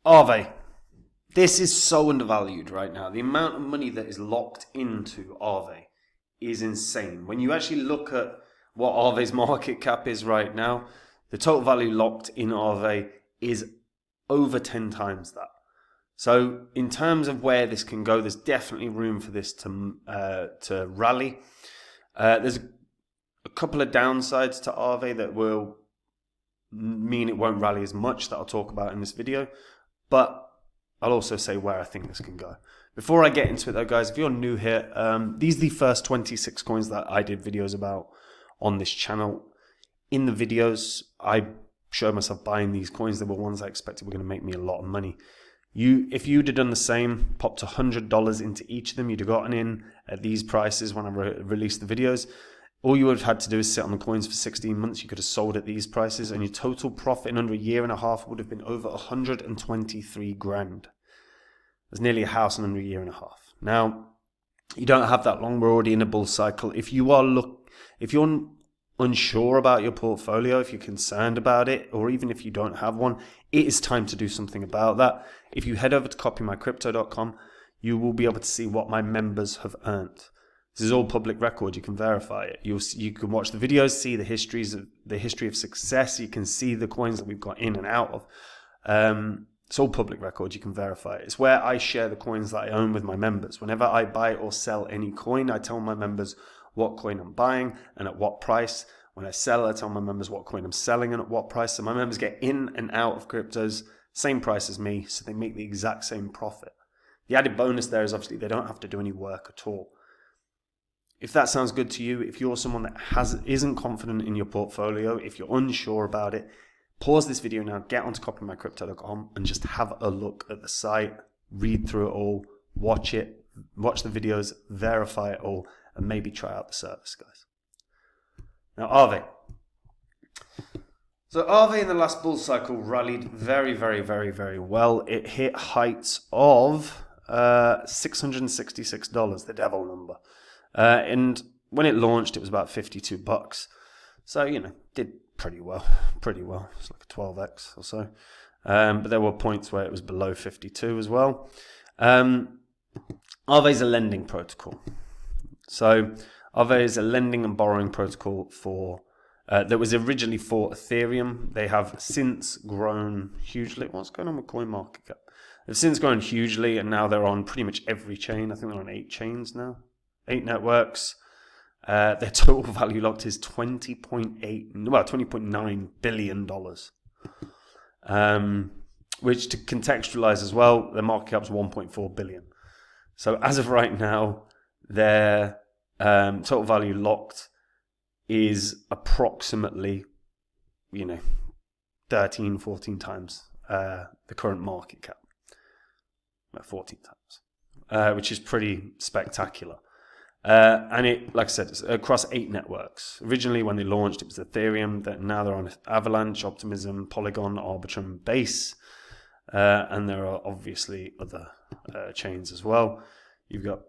Aave. This is so undervalued right now. The amount of money that is locked into Aave is insane. When you actually look at what Aave's market cap is right now, the total value locked in Aave is over 10 times that. So in terms of where this can go, there's definitely room for this to rally. There's a couple of downsides to Aave that will mean it won't rally as much that I'll talk about in this video, but I'll also say where I think this can go. Before I get into it though, guys, if you're new here, these are the first 26 coins that I did videos about on this channel. In the videos, I showed myself buying these coins. They were ones I expected were going to make me a lot of money. If you'd have done the same, popped $100 into each of them, you'd have gotten in at these prices when I released the videos. All you would have had to do is sit on the coins for 16 months. You could have sold at these prices, and your total profit in under a year and a half would have been over 123 grand. That's nearly a house in under a year and a half. Now, you don't have that long. We're already in a bull cycle. If you're unsure about your portfolio, if you're concerned about it, or even if you don't have one, it is time to do something about that. If you head over to copymycrypto.com, you will be able to see what my members have earned. This is all public record. You can verify it. You can watch the videos, see the history of success. You can see the coins that we've got in and out of. It's all public record. You can verify it. It's where I share the coins that I own with my members. Whenever I buy or sell any coin, I tell my members what coin I'm buying and at what price. When I sell, I tell my members what coin I'm selling and at what price. So my members get in and out of cryptos, same price as me, so they make the exact same profit. The added bonus there is obviously they don't have to do any work at all. If that sounds good to you, if you're someone that isn't confident in your portfolio, if you're unsure about it, pause this video now, get onto copymycrypto.com and just have a look at the site, read through it all, watch the videos, verify it all, and maybe try out the service, guys. Now, Aave. So Aave in the last bull cycle rallied very, very, very, very well. It hit heights of $666, the devil number. And when it launched, it was about $52. So, did pretty well. It's like a 12x or so. But there were points where it was below 52 as well. Aave is a lending protocol. So Aave is a lending and borrowing protocol that was originally for Ethereum. They have since grown hugely. What's going on with CoinMarketCap? They've since grown hugely, and now they're on pretty much every chain. I think they're on 8 chains now, 8 networks. Their total value locked is $20.9 billion. Which, to contextualize as well, their market cap is 1.4 billion. So as of right now, their total value locked is approximately, 13, 14 times the current market cap. 14 times, which is pretty spectacular. And it, like I said, it's across 8 networks. Originally, when they launched, it was Ethereum. Now they're on Avalanche, Optimism, Polygon, Arbitrum, Base. And there are obviously other chains as well. You've got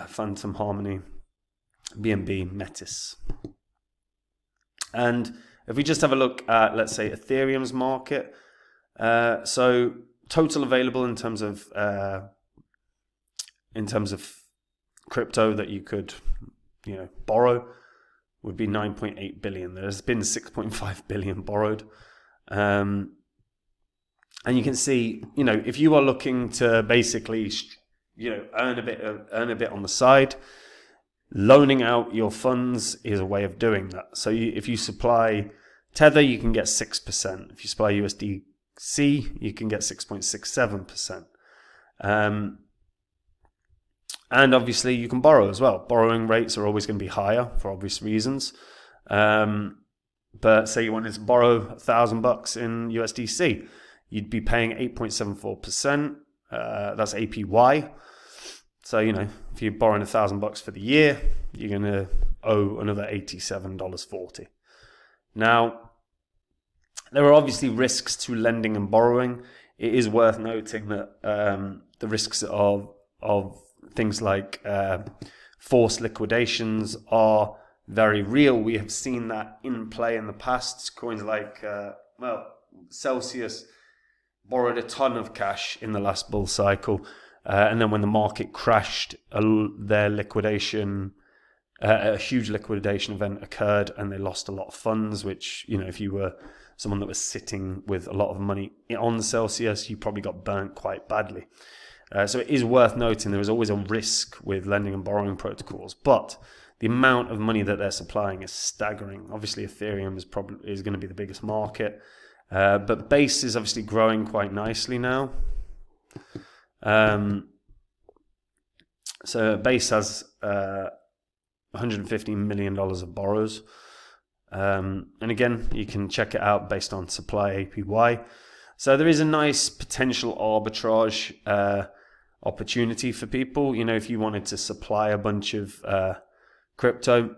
Phantom, Harmony, BNB, Metis. And if we just have a look at, let's say, Ethereum's market, so total available in terms of crypto that you could, borrow would be 9.8 billion. There's been 6.5 billion borrowed. And you can see, if you are looking to basically, earn a bit on the side, loaning out your funds is a way of doing that. So if you supply Tether, you can get 6%. If you supply USDC, you can get 6.67%. And obviously you can borrow as well. Borrowing rates are always going to be higher for obvious reasons. But say you wanted to borrow $1,000 in USDC, you'd be paying 8.74%. That's APY. So, if you're borrowing $1,000 for the year, you're going to owe another $87.40. Now, there are obviously risks to lending and borrowing. It is worth noting that the risks of things like forced liquidations are very real. We have seen that in play in the past. Coins like, Celsius borrowed a ton of cash in the last bull cycle, and then when the market crashed, their liquidation, a huge liquidation event occurred, and they lost a lot of funds. Which, you know, if you were someone that was sitting with a lot of money on Celsius, you probably got burnt quite badly. So it is worth noting there is always a risk with lending and borrowing protocols, but the amount of money that they're supplying is staggering. Obviously, Ethereum is going to be the biggest market, but Base is obviously growing quite nicely now. So Base has $115 million of borrows. And again, you can check it out based on supply APY. So there is a nice potential arbitrage opportunity for people. You know, if you wanted to supply a bunch of crypto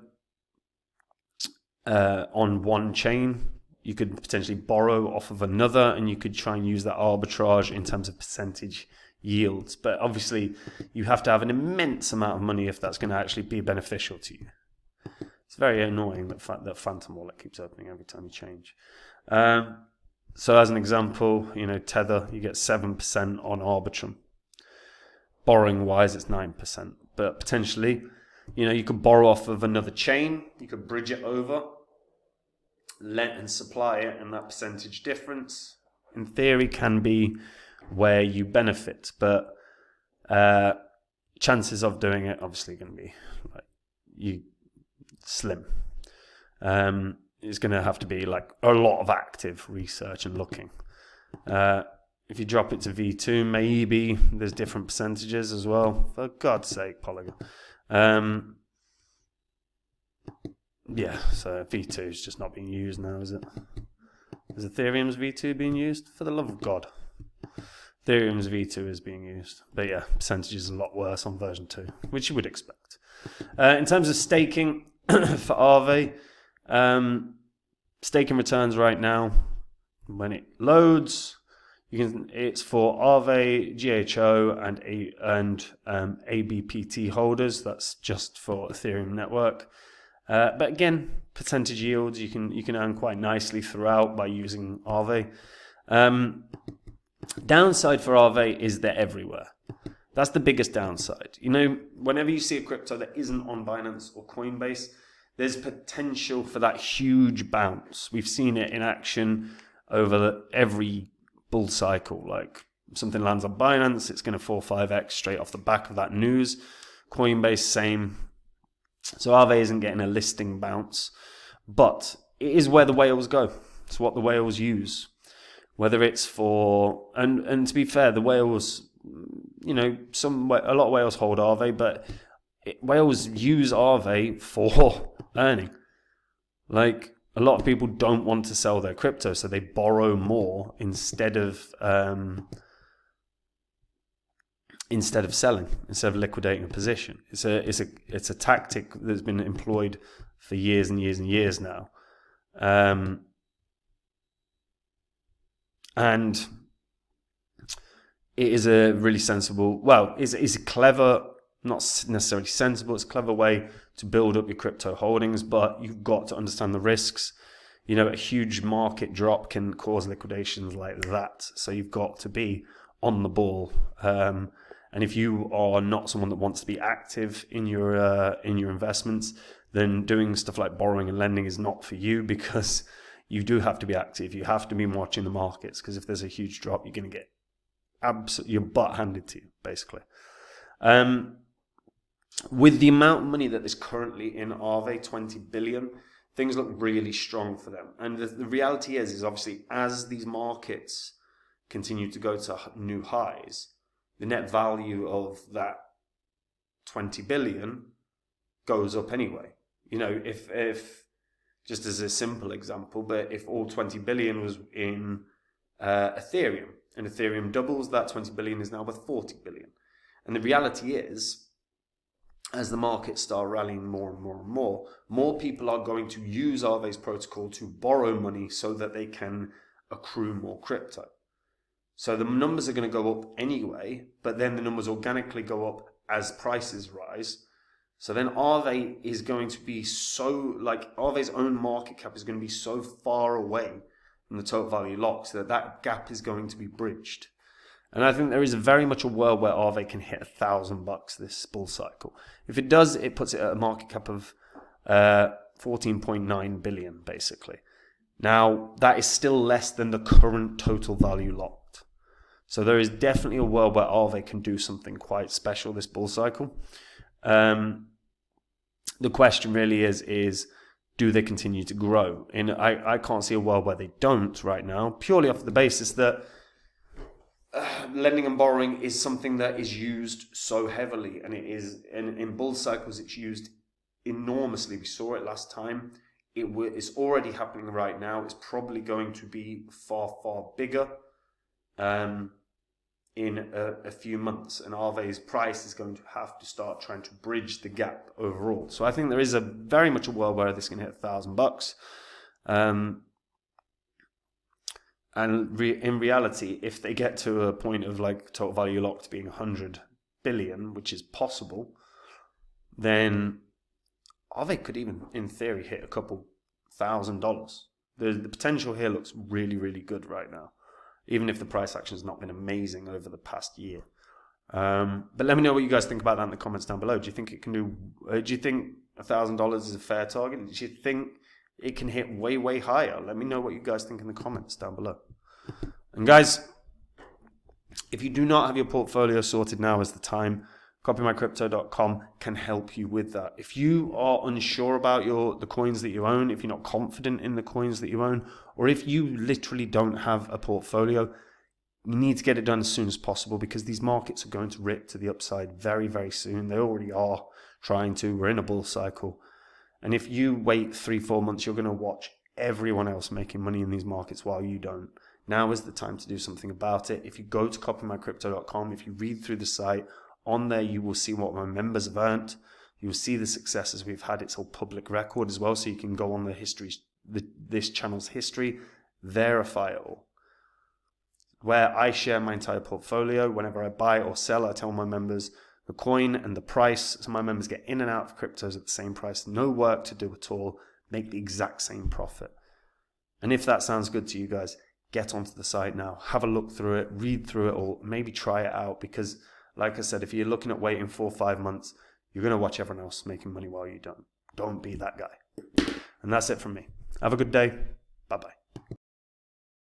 on one chain, you could potentially borrow off of another, and you could try and use that arbitrage in terms of percentage yields. But obviously, you have to have an immense amount of money if that's going to actually be beneficial to you. It's very annoying that Phantom Wallet keeps opening every time you change. So as an example, you know, Tether, you get 7% on Arbitrum. Borrowing wise, it's 9%. But potentially, you know, you could borrow off of another chain, you could bridge it over, lend and supply it, and that percentage difference, in theory, can be where you benefit. But chances of doing it obviously going to be slim. It's going to have to be like a lot of active research and looking. If you drop it to V2, maybe there's different percentages as well. For God's sake, Polygon. Yeah, so V2 is just not being used now, is it? Is Ethereum's V2 being used? For the love of God. Ethereum's V2 is being used. But yeah, percentage is a lot worse on version 2, which you would expect. In terms of staking for Aave, staking returns right now, when it loads, it's for Aave, GHO, and ABPT holders. That's just for Ethereum network. But again, percentage yields you can earn quite nicely throughout by using Aave. Downside for Aave is they're everywhere. That's the biggest downside. You know, whenever you see a crypto that isn't on Binance or Coinbase, there's potential for that huge bounce. We've seen it in action over every bull cycle. Like, something lands on Binance, it's going to 4-5x straight off the back of that news. Coinbase, same. So Aave isn't getting a listing bounce, but it is where the whales go. It's what the whales use. Whether it's for, and to be fair, the whales, you know, a lot of whales hold Aave, but whales use Aave for earning. Like, a lot of people don't want to sell their crypto, so they borrow more instead of selling, instead of liquidating a position. It's a tactic that's been employed for years and years and years now, and it is a really sensible. Well, it's a clever, not necessarily sensible. It's a clever way to build up your crypto holdings, but you've got to understand the risks. You know, a huge market drop can cause liquidations like that, so you've got to be on the ball. And if you are not someone that wants to be active in your investments, then doing stuff like borrowing and lending is not for you, because you do have to be active. You have to be watching the markets, because if there's a huge drop, you're going to get your butt handed to you, basically. With the amount of money that is currently in Aave, 20 billion, things look really strong for them. And the reality is obviously as these markets continue to go to new highs, the net value of that 20 billion goes up anyway. You know, if just as a simple example, but if all 20 billion was in Ethereum, and Ethereum doubles, that 20 billion is now worth 40 billion. And the reality is, as the markets start rallying more and more and more people are going to use Aave's protocol to borrow money so that they can accrue more crypto. So the numbers are going to go up anyway, but then the numbers organically go up as prices rise. So then Aave is going to be so, like, Aave's own market cap is going to be so far away and the total value locked, so that gap is going to be bridged. And I think there is very much a world where Aave can hit $1,000 this bull cycle. If it does, it puts it at a market cap of 14.9 billion, basically. Now, that is still less than the current total value locked. So there is definitely a world where Aave can do something quite special this bull cycle. The question really is do they continue to grow? And I can't see a world where they don't right now, purely off the basis that lending and borrowing is something that is used so heavily, and it is in bull cycles it's used enormously. We saw it last time. It's already happening right now. It's probably going to be far bigger in a few months, and Aave's price is going to have to start trying to bridge the gap overall. So I think there is very much a world where this can hit $1,000. And in reality, if they get to a point of like total value locked being 100 billion, which is possible, then Aave could even, in theory, hit a couple $1,000. The potential here looks really good right now, even if the price action has not been amazing over the past year. But let me know what you guys think about that in the comments down below. Do you think it can do? Do you think $1,000 is a fair target? Do you think it can hit way higher? Let me know what you guys think in the comments down below. And guys, if you do not have your portfolio sorted, now is the time. Copymycrypto.com can help you with that. If you are unsure about the coins that you own, if you're not confident in the coins that you own, or if you literally don't have a portfolio, you need to get it done as soon as possible, because these markets are going to rip to the upside very soon. They already are trying to. We're in a bull cycle. And if you wait 3-4 months, you're going to watch everyone else making money in these markets while you don't. Now is the time to do something about it. If you go to copymycrypto.com, if you read through the site, on there you will see what my members have earned. You will see the successes we've had. It's all public record as well, so you can go on this channel's history, verify it all. Where I share my entire portfolio. Whenever I buy or sell, I tell my members the coin and the price, so my members get in and out of cryptos at the same price. No work to do at all. Make the exact same profit. And if that sounds good to you guys, get onto the site now. Have a look through it. Read through it all. Maybe try it out, because like I said, if you're looking at waiting 4 or 5 months, you're going to watch everyone else making money while you don't. Don't be that guy. And that's it from me. Have a good day. Bye-bye.